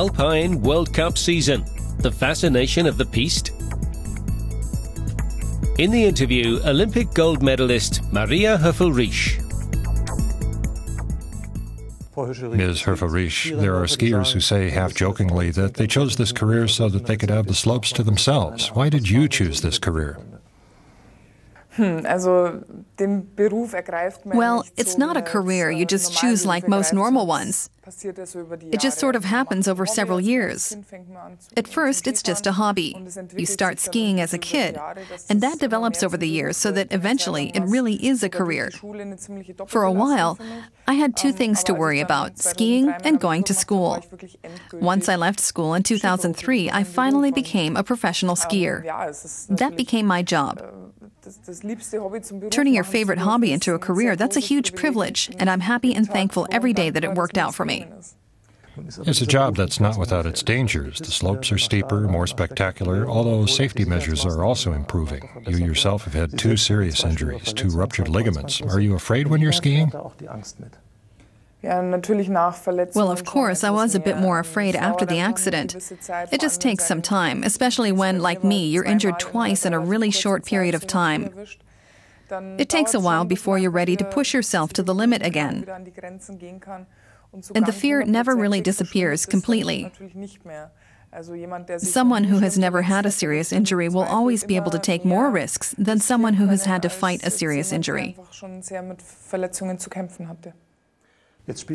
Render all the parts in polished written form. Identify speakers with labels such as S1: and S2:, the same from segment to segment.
S1: Alpine World Cup season, the fascination of the piste? In the interview, Olympic gold medalist Maria Höfl-Riesch.
S2: Ms. Höfl-Riesch, there are skiers who say half-jokingly that they chose this career so that they could have the slopes to themselves. Why did you choose this career?
S3: Well, it's not a career you just choose like most normal ones. It just sort of happens over several years. At first, it's just a hobby. You start skiing as a kid, and that develops over the years so that eventually it really is a career. For a while, I had two things to worry about, skiing and going to school. Once I left school in 2003, I finally became a professional skier. That became my job. Turning your favorite hobby into a career, that's a huge privilege, and I'm happy and thankful every day that it worked out for me.
S2: It's a job that's not without its dangers. The slopes are steeper, more spectacular, although safety measures are also improving. You yourself have had 2 serious injuries, 2 ruptured ligaments. Are you afraid when you're skiing?
S3: Well, of course, I was a bit more afraid after the accident. It just takes some time, especially when, like me, you're injured twice in a really short period of time. It takes a while before you're ready to push yourself to the limit again. And the fear never really disappears completely. Someone who has never had a serious injury will always be able to take more risks than someone who has had to fight a serious injury.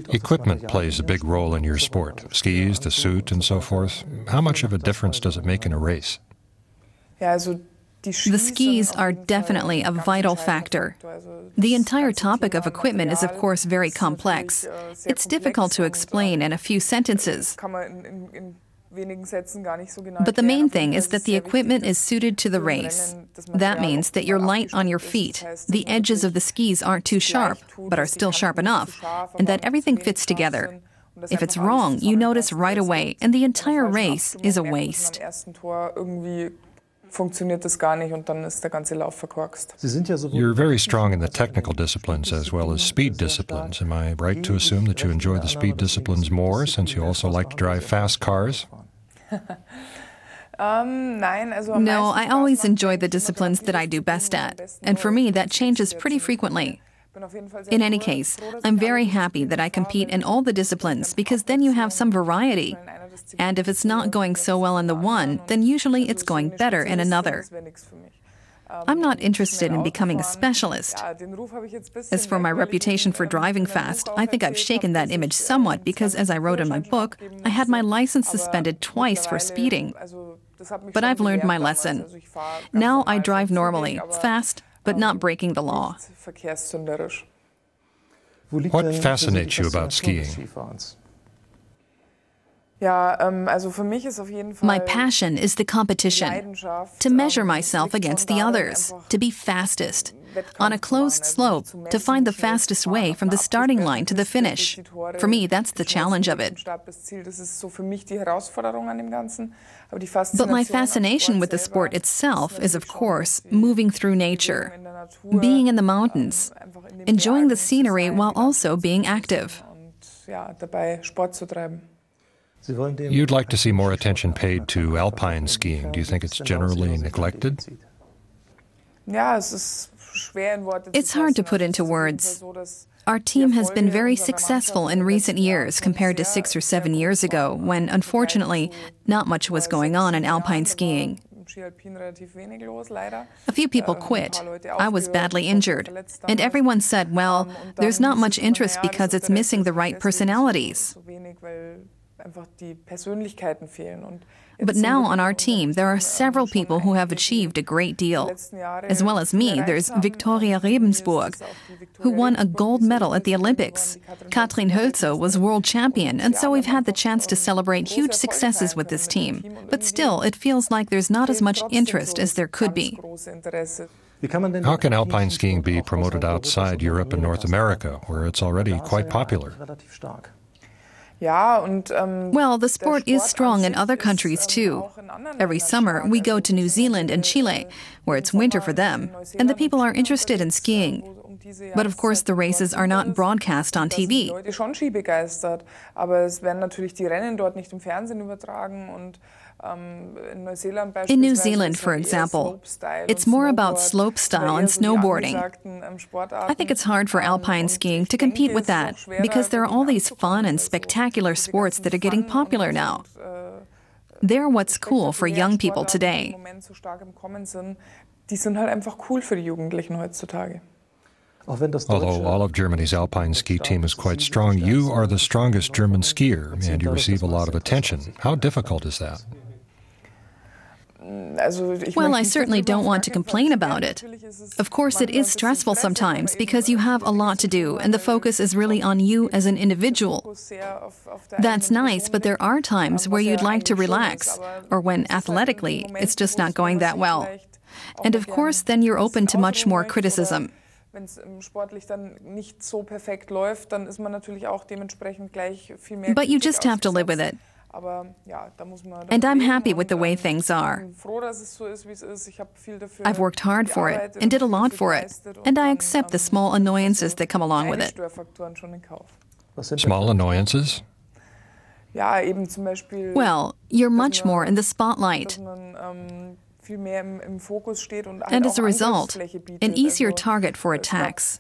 S2: Equipment plays a big role in your sport. Skis, the suit, and so forth. How much of a difference does it make in a race?
S3: The skis are definitely a vital factor. The entire topic of equipment is, of course, very complex. It's difficult to explain in a few sentences. But the main thing is that the equipment is suited to the race. That means that you're light on your feet, the edges of the skis aren't too sharp, but are still sharp enough, and that everything fits together. If it's wrong, you notice right away, and the entire race is a waste.
S2: You're very strong in the technical disciplines as well as speed disciplines. Am I right to assume that you enjoy the speed disciplines more since you also like to drive fast cars?
S3: No, I always enjoy the disciplines that I do best at, and for me that changes pretty frequently. In any case, I'm very happy that I compete in all the disciplines because then you have some variety. And if it's not going so well in the one, then usually it's going better in another. I'm not interested in becoming a specialist. As for my reputation for driving fast, I think I've shaken that image somewhat because, as I wrote in my book, I had my license suspended twice for speeding. But I've learned my lesson. Now I drive normally, fast, but not breaking the law.
S2: What fascinates you about skiing?
S3: My passion is the competition, to measure myself against the others, to be fastest. On a closed slope, to find the fastest way from the starting line to the finish. For me, that's the challenge of it. But my fascination with the sport itself is, of course, moving through nature, being in the mountains, enjoying the scenery while also being active.
S2: You'd like to see more attention paid to alpine skiing. Do you think it's generally neglected?
S3: It's hard to put into words. Our team has been very successful in recent years compared to 6 or 7 years ago, when, unfortunately, not much was going on in alpine skiing. A few people quit. I was badly injured. And everyone said, well, there's not much interest because it's missing the right personalities. But now on our team, there are several people who have achieved a great deal. As well as me, there's Victoria Rebensburg, who won a gold medal at the Olympics. Katrin Hölzer was world champion, and so we've had the chance to celebrate huge successes with this team. But still, it feels like there's not as much interest as there could be.
S2: How can alpine skiing be promoted outside Europe and North America, where it's already quite popular?
S3: Well, the sport is strong in other countries too. Every summer, we go to New Zealand and Chile, where it's winter for them, and the people are interested in skiing. But of course, the races are not broadcast on TV. In New Zealand, for example, it's more about slopestyle and snowboarding. I think it's hard for alpine skiing to compete with that because there are all these fun and spectacular sports that are getting popular now. They're what's cool for young people today.
S2: Although all of Germany's alpine ski team is quite strong, you are the strongest German skier and you receive a lot of attention. How difficult is that?
S3: Well, I certainly don't want to complain about it. Of course, it is stressful sometimes because you have a lot to do and the focus is really on you as an individual. That's nice, but there are times where you'd like to relax, or when athletically it's just not going that well. And of course, then you're open to much more criticism. But you just have to live with it. And I'm happy with the way things are. I've worked hard for it and did a lot for it, and I accept the small annoyances that come along with it.
S2: Small annoyances?
S3: Well, you're much more in the spotlight. And as a result, an easier target for attacks.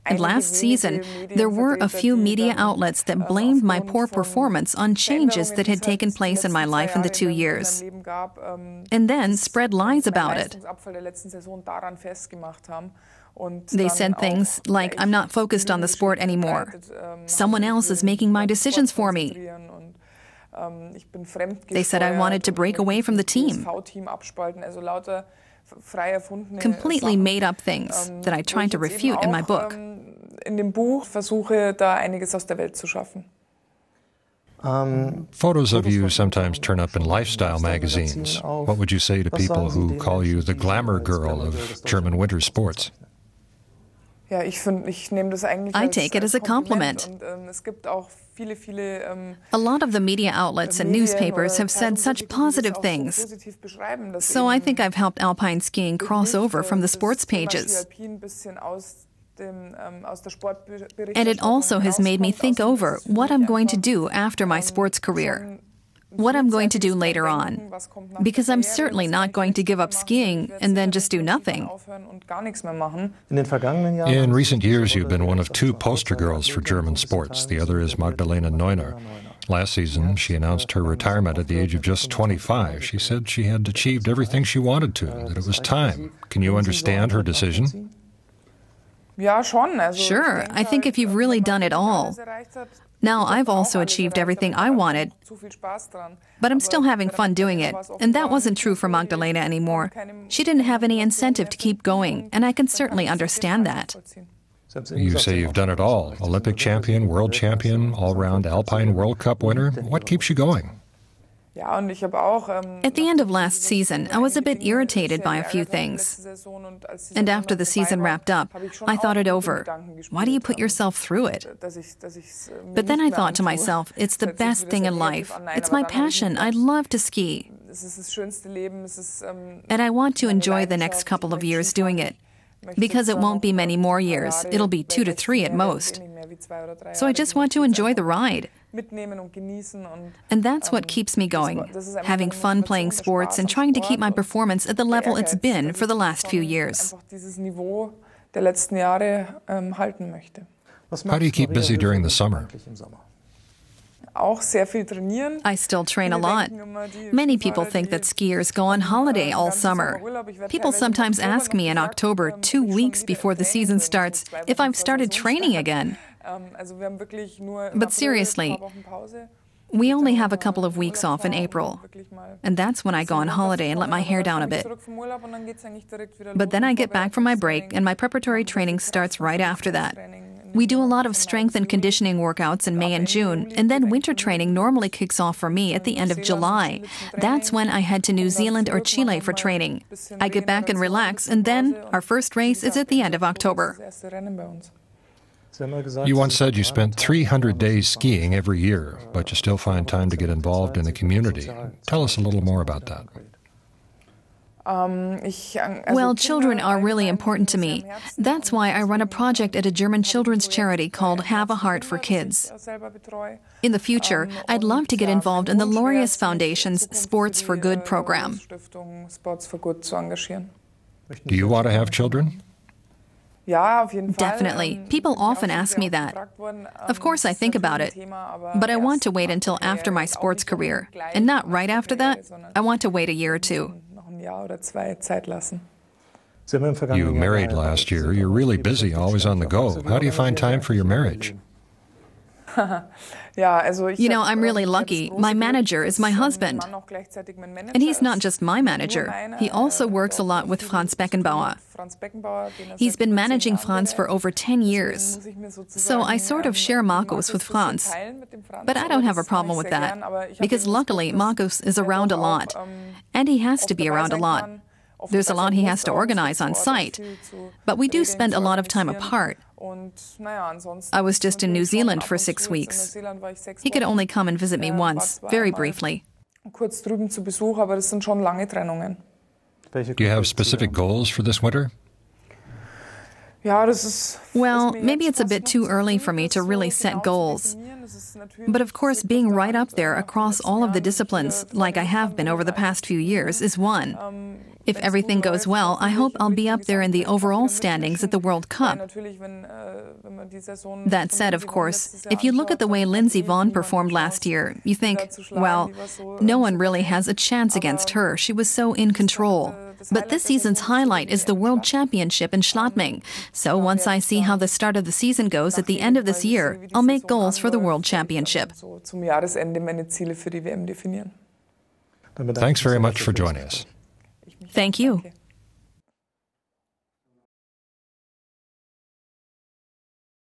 S3: And last season, there were a few media outlets that blamed my poor performance on changes that had taken place in my life in the 2 years, and then spread lies about it. They said things like, I'm not focused on the sport anymore. Someone else is making my decisions for me. They said I wanted to break away from the team. Completely made up things that I tried to refute in my book.
S2: Photos of you sometimes turn up in lifestyle magazines. What would you say to people who call you the glamour girl of German winter sports?
S3: I take it as a compliment. A lot of the media outlets and newspapers have said such positive things. So I think I've helped alpine skiing cross over from the sports pages. And it also has made me think over what I'm going to do after my sports career. What I'm going to do later on. Because I'm certainly not going to give up skiing and then just do nothing.
S2: In recent years, you've been one of two poster girls for German sports. The other is Magdalena Neuner. Last season, she announced her retirement at the age of just 25. She said she had achieved everything she wanted to, that it was time. Can you understand her decision?
S3: Sure, I think if you've really done it all. Now, I've also achieved everything I wanted, but I'm still having fun doing it, and that wasn't true for Magdalena anymore. She didn't have any incentive to keep going, and I can certainly understand that.
S2: You say you've done it all. Olympic champion, world champion, all-round Alpine World Cup winner. What keeps you going?
S3: At the end of last season, I was a bit irritated by a few things. And after the season wrapped up, I thought it over. Why do you put yourself through it? But then I thought to myself, it's the best thing in life. It's my passion. I love to ski. And I want to enjoy the next couple of years doing it. Because it won't be many more years. It'll be 2 to 3 at most. So I just want to enjoy the ride. And that's what keeps me going, having fun playing sports and trying to keep my performance at the level it's been for the last few years.
S2: How do you keep busy during the summer?
S3: I still train a lot. Many people think that skiers go on holiday all summer. People sometimes ask me in October, 2 weeks before the season starts, if I've started training again. But seriously, we only have a couple of weeks off in April. And that's when I go on holiday and let my hair down a bit. But then I get back from my break and my preparatory training starts right after that. We do a lot of strength and conditioning workouts in May and June, and then winter training normally kicks off for me at the end of July. That's when I head to New Zealand or Chile for training. I get back and relax, and then our first race is at the end of October.
S2: You once said you spent 300 days skiing every year, but you still find time to get involved in the community. Tell us a little more about that.
S3: Well, children are really important to me. That's why I run a project at a German children's charity called Have a Heart for Kids. In the future, I'd love to get involved in the Laureus Foundation's Sports for Good program.
S2: Do you want to have children?
S3: Definitely. People often ask me that. Of course, I think about it, but I want to wait until after my sports career, and not right after that. I want to wait a year or two.
S2: You married last year. You're really busy, always on the go. How do you find time for your marriage?
S3: You know, I'm really lucky. My manager is my husband. And he's not just my manager. He also works a lot with Franz Beckenbauer. He's been managing Franz for over 10 years. So I sort of share Markus with Franz. But I don't have a problem with that, because luckily Markus is around a lot. And he has to be around a lot. There's a lot he has to organize on site. But we do spend a lot of time apart. I was just in New Zealand for 6 weeks. He could only come and visit me once, very briefly.
S2: Do you have specific goals for this winter?
S3: Well, maybe it's a bit too early for me to really set goals. But of course, being right up there across all of the disciplines, like I have been over the past few years, is one. If everything goes well, I hope I'll be up there in the overall standings at the World Cup. That said, of course, if you look at the way Lindsey Vonn performed last year, you think, well, no one really has a chance against her. She was so in control. But this season's highlight is the World Championship in Schladming. So once I see how the start of the season goes at the end of this year, I'll make goals for the World Championship.
S2: Thanks very much for joining us.
S3: Thank you.